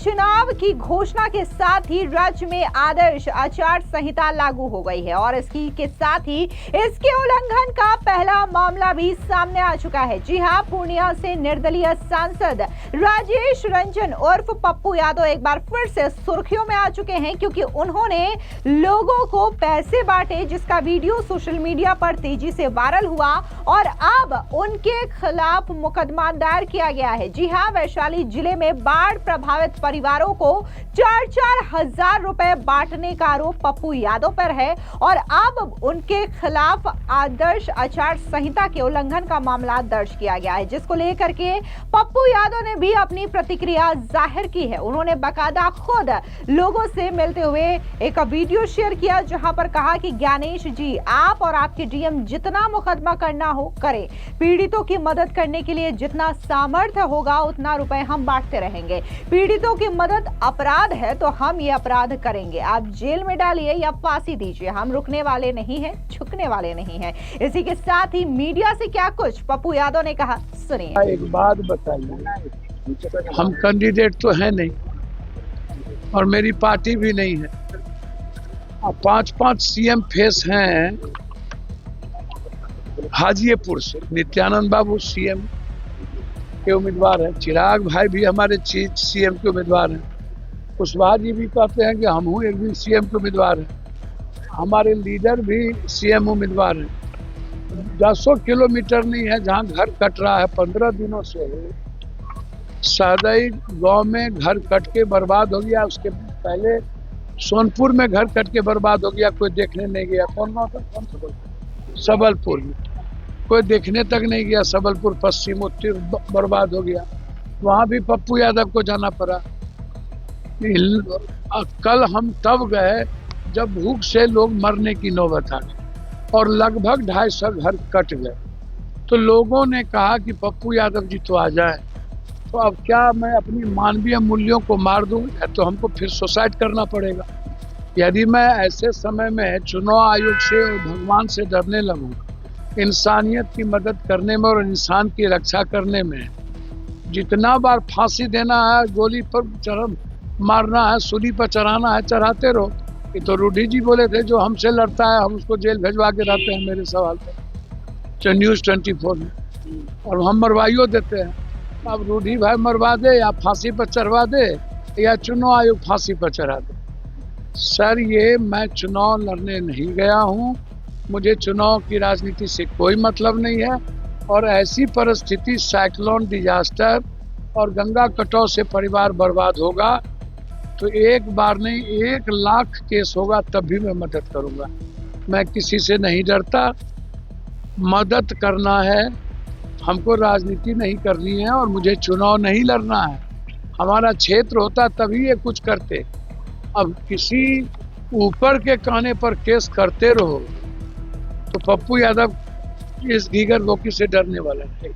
चुनाव की घोषणा के साथ ही राज्य में आदर्श आचार संहिता लागू हो गई है और इसकी के साथ ही इसके उल्लंघन का पहला मामला भी सामने आ चुका है। जी हां, पूर्णिया से निर्दलीय सांसद राजेश रंजन उर्फ पप्पू यादव एक बार फिर से सुर्खियों में आ चुके हैं क्योंकि उन्होंने लोगों को पैसे बांटे, जिसका वीडियो सोशल मीडिया पर तेजी से वायरल हुआ और अब उनके खिलाफ मुकदमा दायर किया गया है। जी हां, वैशाली जिले में बाढ़ प्रभावित परिवारों को 4-4 हजार रुपए बांटने का आरोप पप्पू यादव पर है और अब उनके खिलाफ आदर्श आचार संहिता के उल्लंघन का मामला दर्ज किया गया है, जिसको लेकर के पप्पू यादव ने भी अपनी प्रतिक्रिया जाहिर की है। उन्होंने बाकायदा खुद लोगों से मिलते हुए एक वीडियो शेयर किया जहां पर कहा कि ज्ञानेश जी, आप और आपके डीएम जितना मुकदमा करना हो करें, पीड़ितों की मदद करने के लिए जितना सामर्थ्य होगा उतना रुपए हम बांटते रहेंगे। पीड़ितों की मदद अपराध है तो हम ये अपराध करेंगे, आप जेल में डालिए या फांसी दीजिए, हम रुकने वाले नहीं हैं, झुकने वाले नहीं हैं। इसी के साथ ही मीडिया से क्या कुछ पप्पू यादव ने कहा, सुनिए। एक बात बताइए, हम कैंडिडेट तो है नहीं और मेरी पार्टी भी नहीं है। 5-5 सीएम फेस हैं हाजीपुर से। नित्यानंद बाबू सीएम के उम्मीदवार हैं, चिराग भाई भी हमारे सीएम के उम्मीदवार हैं, कुशवाहा जी भी कहते हैं कि हम हूँ एक भी सीएम के उम्मीदवार हैं, हमारे लीडर भी सीएम उम्मीदवार हैं। 10 किलोमीटर नहीं है जहाँ घर कट रहा है। 15 दिनों से सहदई गांव में घर कट के बर्बाद हो गया, उसके पहले सोनपुर में घर कट के बर्बाद हो गया, कोई देखने नहीं गया। कौन गाँव था? सबलपुर में कोई देखने तक नहीं गया। सबलपुर पश्चिम उत्तर बर्बाद हो गया, वहाँ भी पप्पू यादव को जाना पड़ा। कल हम तब गए जब भूख से लोग मरने की नौबत आ गई और लगभग 250 घर कट गए। तो लोगों ने कहा कि पप्पू यादव जी तो आ जाए। तो अब क्या मैं अपनी मानवीय मूल्यों को मार दूं या तो हमको फिर सुसाइड करना पड़ेगा। यदि मैं ऐसे समय में चुनाव आयोग से और भगवान से डरने लगूं, इंसानियत की मदद करने में और इंसान की रक्षा करने में, जितना बार फांसी देना है, गोली पर मारना है, सूली पर चढ़ाना है, चढ़ाते रहो। ये तो रूढ़ी जी बोले थे, जो हमसे लड़ता है हम उसको जेल भेजवा के रहते हैं मेरे सवाल पर न्यूज़ 24 में, और हम मरवाइयो देते हैं। अब रूढ़ी भाई मरवा दे या फांसी पर चढ़वा दे या चुनाव आयोग फांसी पर चढ़ा दे। सर, ये मैं चुनाव लड़ने नहीं गया हूँ, मुझे चुनाव की राजनीति से कोई मतलब नहीं है। और ऐसी परिस्थिति, साइक्लोन, डिजास्टर और गंगा कटाव से परिवार बर्बाद होगा तो एक बार नहीं 1 लाख केस होगा तब भी मैं मदद करूंगा। मैं किसी से नहीं डरता। मदद करना है, हमको राजनीति नहीं करनी है और मुझे चुनाव नहीं लड़ना है। हमारा क्षेत्र होता तभी ये कुछ करते। अब किसी ऊपर के कहने पर केस करते रहो तो पप्पू यादव इस दीगर वोकी से डरने वाला है।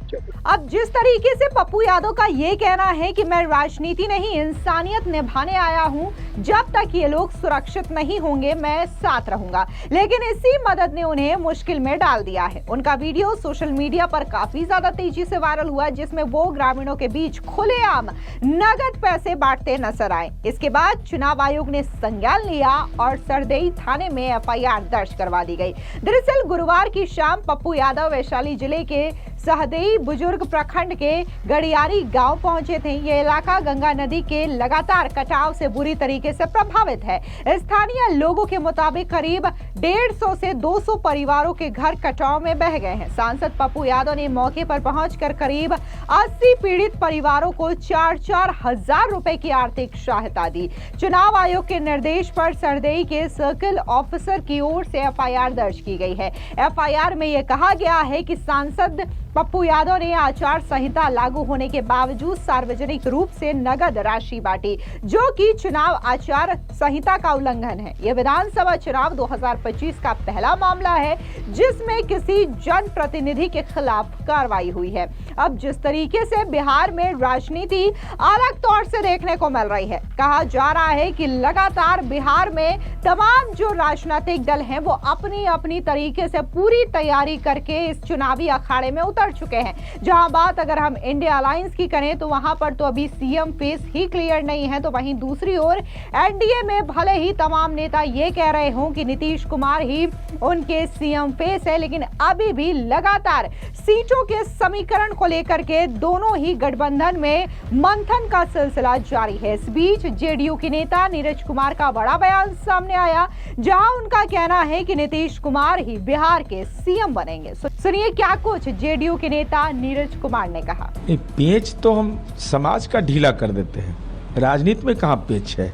अब जिस तरीके से पप्पू यादव का ये कहना है कि मैं राजनीति नहीं इंसानियत निभाने आया हूं, जब तक ये लोग सुरक्षित नहीं होंगे मैं साथ रहूंगा, लेकिन इसी मदद ने उन्हें मुश्किल में डाल दिया है। उनका वीडियो सोशल मीडिया पर काफी ज्यादा तेजी से वायरल हुआ, जिसमें वो ग्रामीणों के बीच खुलेआम नगद पैसे बांटते नजर आए। इसके बाद चुनाव आयोग ने संज्ञान लिया और सरदेई थाने में एफआईआर दर्ज करवा दी गई। दरअसल गुरुवार की शाम पप्पू यादव वैशाली जिले के सहदेई बुजुर्ग प्रखंड के गड़ियारी गांव पहुंचे थे। ये इलाका गंगा नदी के लगातार कटाव से बुरी तरीके से प्रभावित है। स्थानीय लोगों के मुताबिक करीब 150 से 200 परिवारों के घर कटाव में बह गए हैं। सांसद पप्पू यादव ने मौके पर पहुंचकर करीब 80 पीड़ित परिवारों को 4-4 हजार रुपए की आर्थिक सहायता दी। चुनाव आयोग के निर्देश पर सरदेई के सर्किल ऑफिसर की ओर से एफआईआर दर्ज की गई है। एफआईआर में यह कहा गया है कि सांसद पप्पू यादव ने आचार संहिता लागू होने के बावजूद सार्वजनिक रूप से नगद राशि बांटी, जो कि चुनाव आचार संहिता का उल्लंघन है। यह विधानसभा चुनाव 2025 का पहला मामला है जिसमें किसी जनप्रतिनिधि के खिलाफ कार्रवाई हुई है। अब जिस तरीके से बिहार में राजनीति अलग तौर से देखने को मिल रही है, कहा जा रहा है कि लगातार बिहार में तमाम जो राजनीतिक दल हैं वो अपनी अपनी तरीके से पूरी तैयारी करके इस चुनावी अखाड़े में उतर कर चुके हैं। जहां बात अगर हम इंडिया अलायंस की करें तो वहां पर तो अभी सीएम फेस ही क्लियर नहीं है, तो वहीं दूसरी ओर एनडीए में भले ही तमाम नेता ये कह रहे हों कि नीतीश कुमार ही उनके सीएम फेस है, लेकिन अभी भी लगातार सीटों के समीकरण को लेकर के दोनों ही गठबंधन में मंथन का सिलसिला जारी है। इस बीच जेडीयू के नेता नीरज कुमार का बड़ा बयान सामने आया, जहां उनका कहना है कि नीतीश कुमार ही बिहार के सीएम बनेंगे। सुनिए क्या कुछ जेडीयू के नेता नीरज कुमार ने कहा। पेच तो हम समाज का ढीला कर देते हैं, राजनीति में कहाँ पेच है।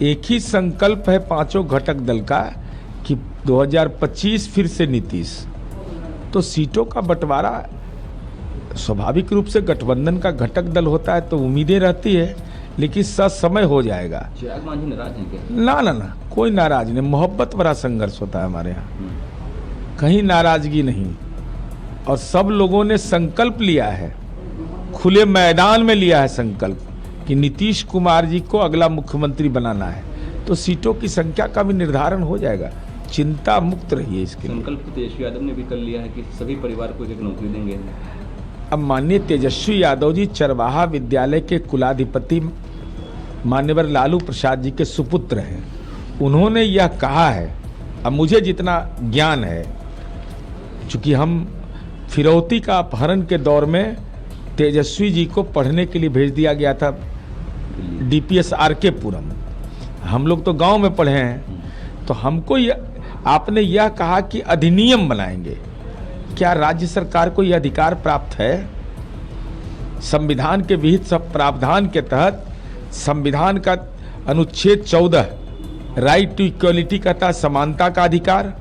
एक ही संकल्प है पांचों घटक दल का कि 2025 फिर से नीतीश। तो सीटों का बंटवारा स्वाभाविक रूप से गठबंधन का घटक दल होता है तो उम्मीदें रहती है, लेकिन समय हो जाएगा। चिराग मांझी नाराज हैं क्या? ना, कोई नाराज नहीं। मोहब्बत भरा संघर्ष होता है हमारे यहाँ, कहीं नाराजगी नहीं। और सब लोगों ने संकल्प लिया है, खुले मैदान में लिया है संकल्प कि नीतीश कुमार जी को अगला मुख्यमंत्री बनाना है। तो सीटों की संख्या का भी निर्धारण हो जाएगा, चिंता मुक्त रहिए इसके लिए। संकल्प तेजस्वी यादव ने भी कर लिया है कि सभी परिवार को एक नौकरी देंगे। अब माननीय तेजस्वी यादव जी चरवाहा विद्यालय के कुलाधिपति मान्यवर लालू प्रसाद जी के सुपुत्र हैं। उन्होंने यह कहा है, अब मुझे जितना ज्ञान है, चूंकि हम फिरौती का अपहरण के दौर में तेजस्वी जी को पढ़ने के लिए भेज दिया गया था डीपीएस आरके पुरम। हम लोग तो गांव में पढ़े हैं, तो हमको आपने यह कहा कि अधिनियम बनाएंगे। क्या राज्य सरकार को यह अधिकार प्राप्त है? संविधान के विहित सब प्रावधान के तहत संविधान का अनुच्छेद 14 राइट टू इक्वलिटी कहता है समानता का अधिकार,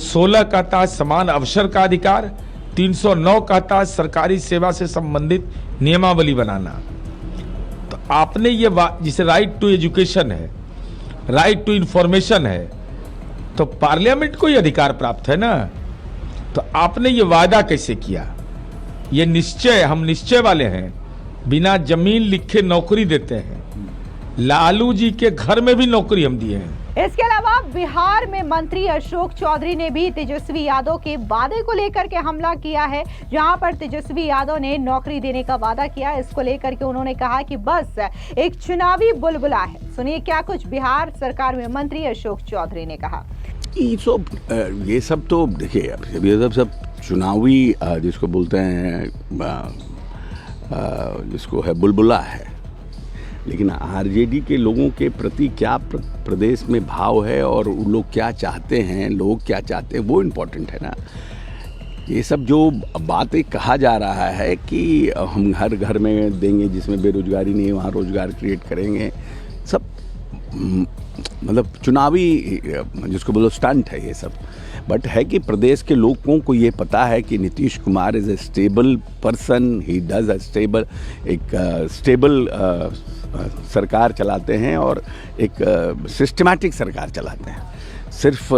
16 कहता है समान अवसर का अधिकार, 309 कहता है सरकारी सेवा से संबंधित नियमावली बनाना। तो आपने ये जिसे राइट टू एजुकेशन है, राइट टू इंफॉर्मेशन है, तो पार्लियामेंट को ये अधिकार प्राप्त है ना। तो आपने ये वादा कैसे किया? ये निश्चय, हम निश्चय वाले हैं, बिना जमीन लिखे नौकरी देते हैं। लालू जी के घर में भी नौकरी हम दिए हैं। इसके अलावा बिहार में मंत्री अशोक चौधरी ने भी तेजस्वी यादव के वादे को लेकर के हमला किया है, जहां पर तेजस्वी यादव ने नौकरी देने का वादा किया। इसको लेकर के उन्होंने कहा कि बस एक चुनावी बुलबुला है। सुनिए क्या कुछ बिहार सरकार में मंत्री अशोक चौधरी ने कहा। ये सब तो देखिए, ये सब चुनावी जिसको बोलते हैं, जिसको है बुलबुला है। लेकिन आरजेडी के लोगों के प्रति क्या प्रदेश में भाव है और वो लोग क्या चाहते हैं, लोग क्या चाहते हैं, वो इम्पोर्टेंट है ना। ये सब जो बातें कहा जा रहा है कि हम हर घर में देंगे जिसमें बेरोजगारी नहीं है वहाँ रोजगार क्रिएट करेंगे, सब मतलब चुनावी जिसको बोलो स्टंट है ये सब। बट है कि प्रदेश के लोगों को ये पता है कि Nitish Kumar is a stable person, he does एक स्टेबल सरकार चलाते हैं और एक सिस्टमैटिक सरकार चलाते हैं। सिर्फ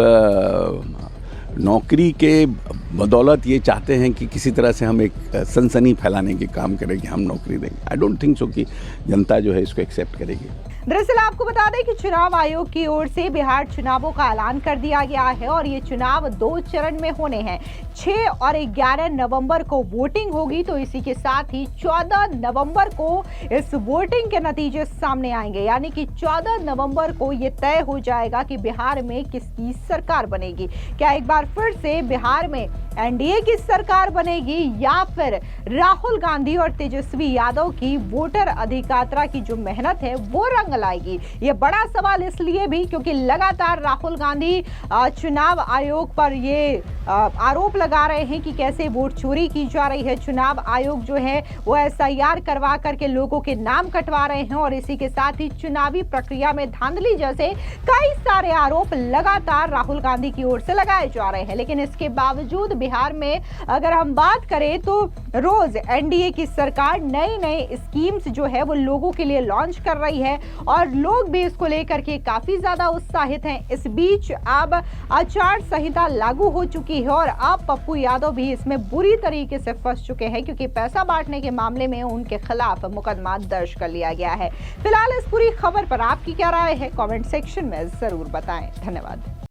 नौकरी के बदौलत ये चाहते हैं कि किसी तरह से हम एक सनसनी फैलाने के काम करें कि हम नौकरी देंगे। आई डोंट थिंक सो कि जनता जो है इसको एक्सेप्ट करेगी। दरअसल आपको बता दें कि चुनाव आयोग की ओर से बिहार चुनावों का ऐलान कर दिया गया है और ये चुनाव 2 चरण में होने हैं। 6 और 11 नवंबर को वोटिंग होगी, तो इसी के साथ ही 14 नवंबर को इस वोटिंग के नतीजे सामने आएंगे। यानी कि 14 नवंबर को ये तय हो जाएगा कि बिहार में किसकी सरकार बनेगी। क्या एक बार फिर से बिहार में एनडीए की सरकार बनेगी या फिर राहुल गांधी और तेजस्वी यादव की वोटर अधिकात्रा की जो मेहनत है वो रंग लाएगी? ये बड़ा सवाल इसलिए भी क्योंकि लगातार राहुल गांधी चुनाव आयोग पर ये आरोप लगा रहे हैं कि कैसे वोट चोरी की जा रही है। चुनाव आयोग जो है वो एसआईआर करवा करके लोगों के नाम कटवा रहे हैं और इसी के साथ ही चुनावी प्रक्रिया में धांधली जैसे कई सारे आरोप लगातार राहुल गांधी की ओर से लगाए जा रहे हैं। लेकिन इसके बावजूद बिहार में अगर हम बात करें तो रोज एनडीए की सरकार नए नए स्कीम्स जो है वो लोगों के लिए लॉन्च कर रही है और लोग भी इसको लेकर के काफी ज्यादा उत्साहित हैं। इस बीच अब आचार संहिता लागू हो चुकी है और अब पप्पू यादव भी इसमें बुरी तरीके से फंस चुके हैं क्योंकि पैसा बांटने के मामले में उनके खिलाफ मुकदमा दर्ज कर लिया गया है। फिलहाल इस पूरी खबर पर आपकी क्या राय है, कमेंट सेक्शन में जरूर बताएं। धन्यवाद।